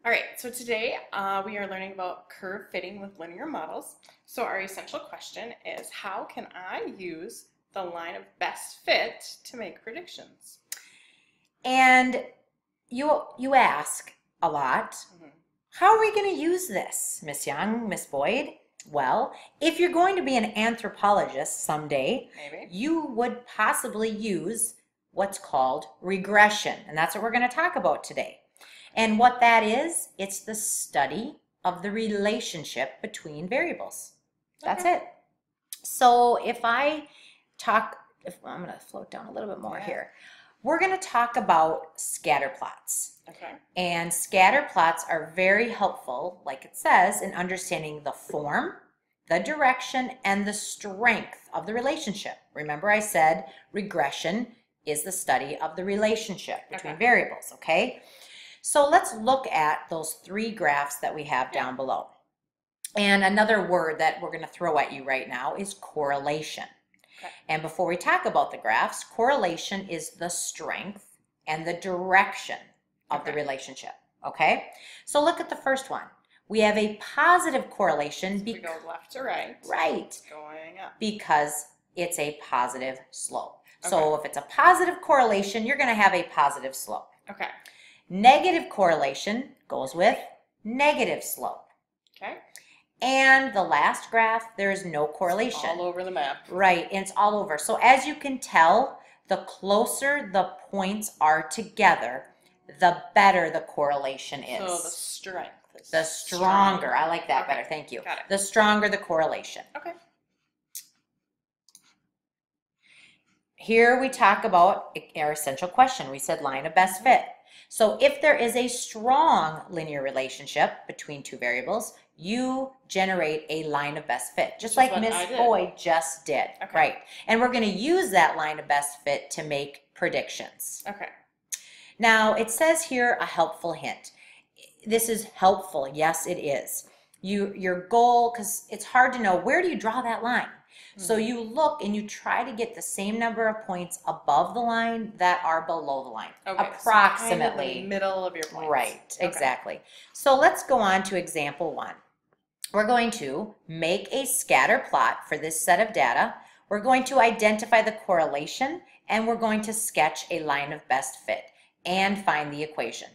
All right, so today we are learning about curve fitting with linear models. So our essential question is, how can I use the line of best fit to make predictions? And you ask a lot, how are we going to use this, Miss Young, Miss Boyd? Well, if you're going to be an anthropologist someday, Maybe. you would possibly use what's called regression, and that's what we're going to talk about today. And what that is, it's the study of the relationship between variables. That's Okay. it. So if I'm going to float down a little bit more here. We're going to talk about scatter plots. Okay. And scatter plots are very helpful, like it says, in understanding the form, the direction, and the strength of the relationship. Remember I said regression is the study of the relationship between variables, okay? So let's look at those three graphs that we have down below. And another word that we're going to throw at you right now is correlation. Okay. And before we talk about the graphs, correlation is the strength and the direction of the relationship, okay? So look at the first one. We have a positive correlation. We go left to right. Right. Going up. Because it's a positive slope. Okay. So if it's a positive correlation, you're going to have a positive slope. Okay. Negative correlation goes with negative slope. Okay. And the last graph, there is no correlation. It's all over the map. Right, and it's all over. So as you can tell, the closer the points are together, the better the correlation is. So the strength is the stronger. I like that better. Thank you. Got it. The stronger the correlation. Okay. Here we talk about our essential question. We said line of best fit. So if there is a strong linear relationship between two variables, you generate a line of best fit, just like Miss Boyd just did. Okay. Right. And we're going to use that line of best fit to make predictions. Okay. Now, it says here a helpful hint. This is helpful. Yes, it is. Your goal, because it's hard to know, where do you draw that line? So you look and you try to get the same number of points above the line that are below the line. Okay, approximately. So kind of the middle of your points. Right, exactly. So let's go on to example one. We're going to make a scatter plot for this set of data. We're going to identify the correlation, and we're going to sketch a line of best fit and find the equation.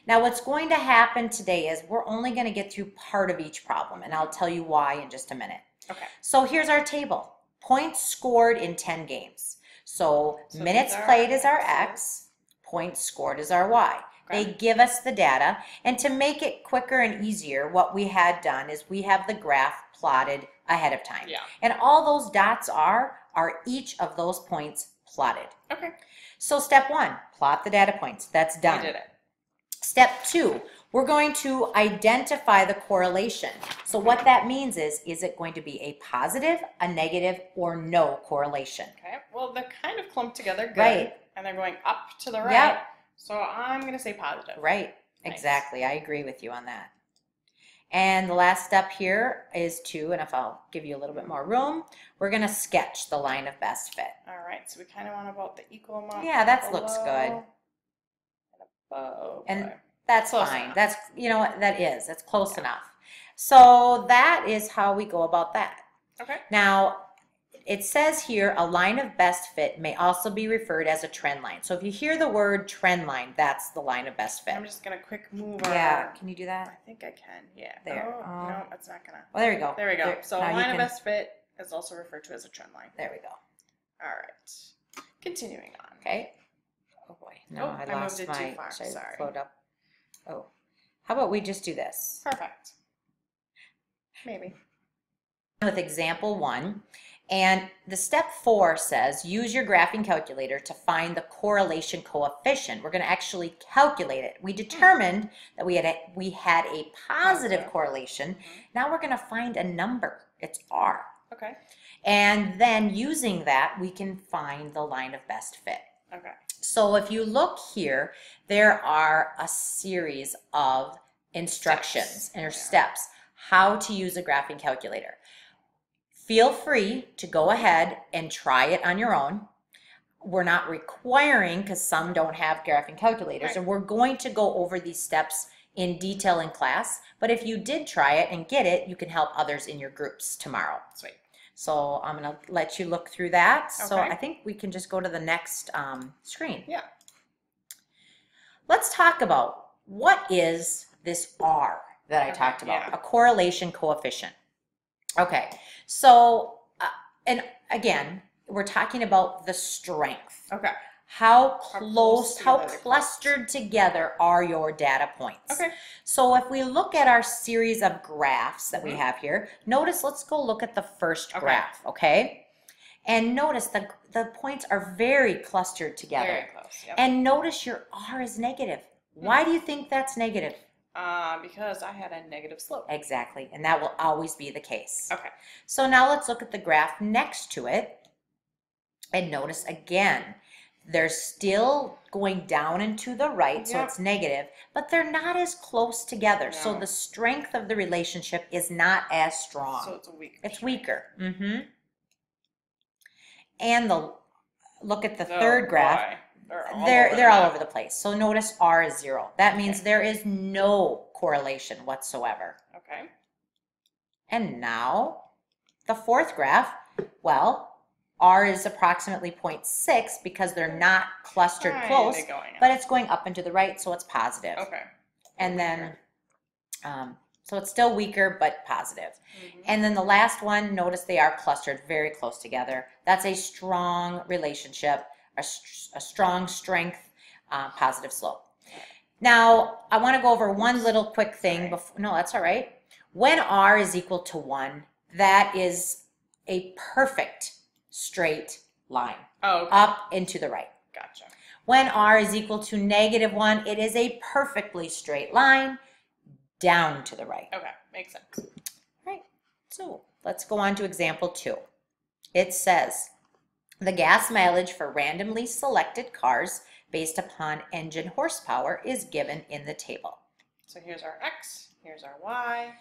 Now what's going to happen today is we're only going to get through part of each problem, and I'll tell you why in just a minute. Okay. So here's our table. Points scored in 10 games. So minutes played is our X, points scored is our Y. Okay. They give us the data, and to make it quicker and easier, what we had done is we have the graph plotted ahead of time. Yeah. And all those dots are each of those points plotted. Okay. So step one, plot the data points. That's done. We did it. Step two, we're going to identify the correlation. So what that means is it going to be a positive, a negative, or no correlation? Okay, well, they're kind of clumped together, good. Right. And they're going up to the right. Yep. So I'm going to say positive. Right, Nice. Exactly. I agree with you on that. And the last step here is and if I'll give you a little bit more room, we're going to sketch the line of best fit. All right, so we kind of want about the equal amount. Yeah, that looks good. And that's close fine. enough. That's, that's close enough. So that is how we go about that. Okay. Now, it says here a line of best fit may also be referred as a trend line. So if you hear the word trend line, that's the line of best fit. I'm just going to quick move Yeah, can you do I that? think I can, yeah. There. Oh, no, that's not going to. Well, there you go. There we go. So now line of best fit is also referred to as a trend line. There we go. All right. Continuing on. Okay. Oh boy. No, I lost moved it my. too far. Should I Sorry. float up? Oh. How about we just do this? Perfect. Maybe. With example one. And the step 4 says use your graphing calculator to find the correlation coefficient. We're going to actually calculate it. We determined that we had a positive correlation. Now we're going to find a number. It's R. Okay. And then using that, we can find the line of best fit. Okay. So if you look here, there are a series of instructions or steps how to use a graphing calculator. Feel free to go ahead and try it on your own. We're not requiring, because some don't have graphing calculators, and we're going to go over these steps in detail in class, but if you did try it and get it, you can help others in your groups tomorrow. Sweet. So I'm going to let you look through that. So Okay. I think we can just go to the next screen. Yeah. Let's talk about what is this R that I Okay, talked about, yeah. a correlation coefficient. Okay, so, and again, we're talking about the strength. Okay. How close how together they're clustered together are your data points? Okay. So if we look at our series of graphs that we Mhm. have here, notice, let's go look at the first Okay. graph, okay? And notice the points are very clustered together. Very close. Yep. And notice your R is negative. Why do you think that's negative? Because I had a negative slope. Exactly, and that will always be the case. Okay. So now let's look at the graph next to it, and notice again, they're still going down and to the right, so Yep. it's negative, but they're not as close together. So No. the strength of the relationship is not as strong. So it's a weaker. It's strength. weaker. And look at the Oh, third graph. boy. They're all over the place. So notice R is 0. That means there is no correlation whatsoever. Okay. And now the fourth graph, well, R is approximately 0.6 because they're not clustered Kinda close, going but up. it's going up and to the right, so it's positive. Okay. And then, so it's still weaker, but positive. Mhm. And then the last one, notice they are clustered very close together. That's a strong relationship, a strong strength, positive slope. Now, I want to go over one little quick thing. Sorry. Before, no, that's all right. When R is equal to 1, that is a perfect straight line, Oh, okay. up and to the right. Gotcha. When R is equal to -1, it is a perfectly straight line down to the right. Okay. Makes sense. Right. So let's go on to example 2. It says, the gas mileage for randomly selected cars based upon engine horsepower is given in the table. So here's our X, here's our Y.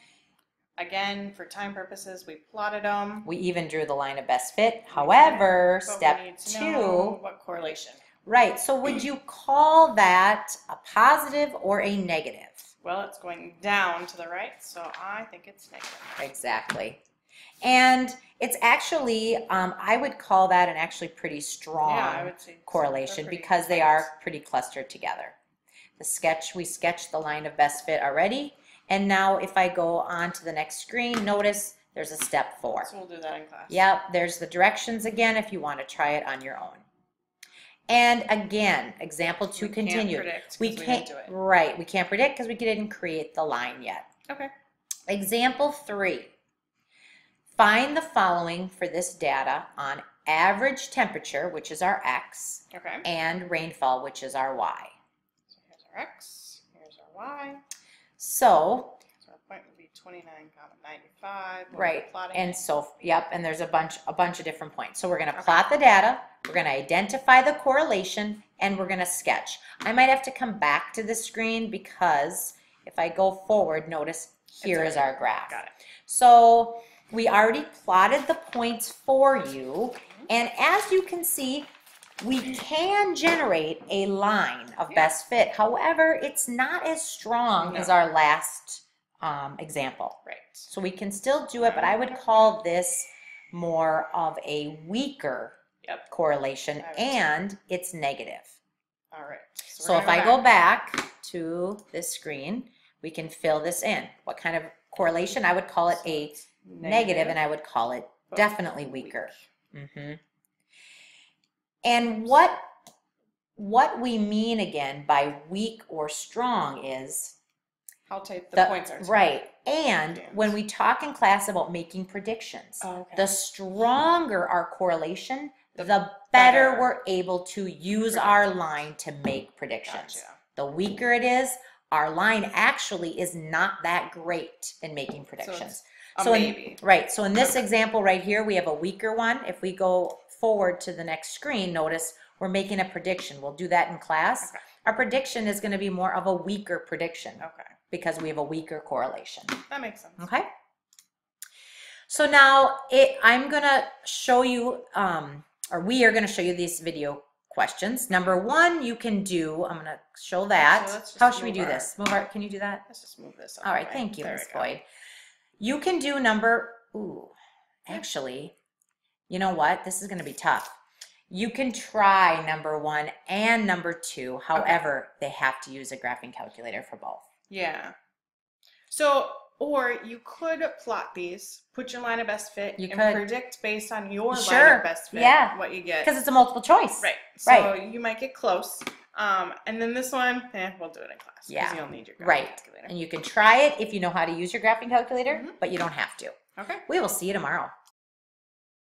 Again, for time purposes, we plotted them. We even drew the line of best fit. However, But step we need to 2, know what correlation. right, so would you call that a positive or a negative? Well, it's going down to the right, so I think it's negative. Exactly. And it's actually, I would call that an actually pretty strong Yeah, I would say correlation they're pretty because they tight. are pretty clustered together. We sketched the line of best fit already. And now if I go on to the next screen, notice there's a step 4. So we'll do that in class. Yep, there's the directions again if you want to try it on your own. And again, example 2 continued. Can't predict We 'cause we can't, didn't do it. right, we can't predict because we didn't create the line yet. Okay. Example 3. Find the following for this data on average temperature, which is our X, Okay. and rainfall, which is our Y. So here's our X, here's our Y. So, So our point would be 29,95. when we're right, plotting and it. so, yep, and there's a bunch of different points. So we're going to plot the data, we're going to identify the correlation, and we're going to sketch. I might have to come back to the screen because if I go forward, notice here is our graph. Got it. So we already plotted the points for you, and as you can see, we can generate a line of best fit. However, it's not as strong as our last example. Right. So we can still do it, but I would call this more of a weaker Yep. correlation, I would too. and it's negative. All right. So we're if gonna I go back to this screen, we can fill this in. What kind of correlation? I would call it So a it's negative, and I would call it but definitely weaker. weak. And what we mean again by weak or strong is How tight the points are. right. And Yeah. when we talk in class about making predictions, Oh, okay. the stronger our correlation, The the better better we're able to use our line to make predictions. Gotcha. The weaker it is, our line actually is not that great in making predictions. A So maybe. right, so in this example right here, we have a weaker one. If we go forward to the next screen, notice we're making a prediction. We'll do that in class. Okay. Our prediction is going to be more of a weaker prediction Okay. because we have a weaker correlation. That makes sense. Okay? So now I'm going to show you, or we are going to show you this video questions. Number one, you can do, I'm going to show that. Actually, let's just How should we move do our- this? Can you do that? Let's just move this. All right, away. thank you, There Ms. we go. Boyd. You can do actually, you know what? This is going to be tough. You can try number one and number two. However, they have to use a graphing calculator for both. Yeah. So, or you could plot these, put your line of best fit, You and could. predict based on your line Sure. of best fit Yeah. what you get. Because it's a multiple choice. Right. So you might get close. And then this one, we'll do it in class. Yeah. Because you'll need your graphing Right. calculator. And you can try it if you know how to use your graphing calculator, but you don't have to. Okay. We will see you tomorrow.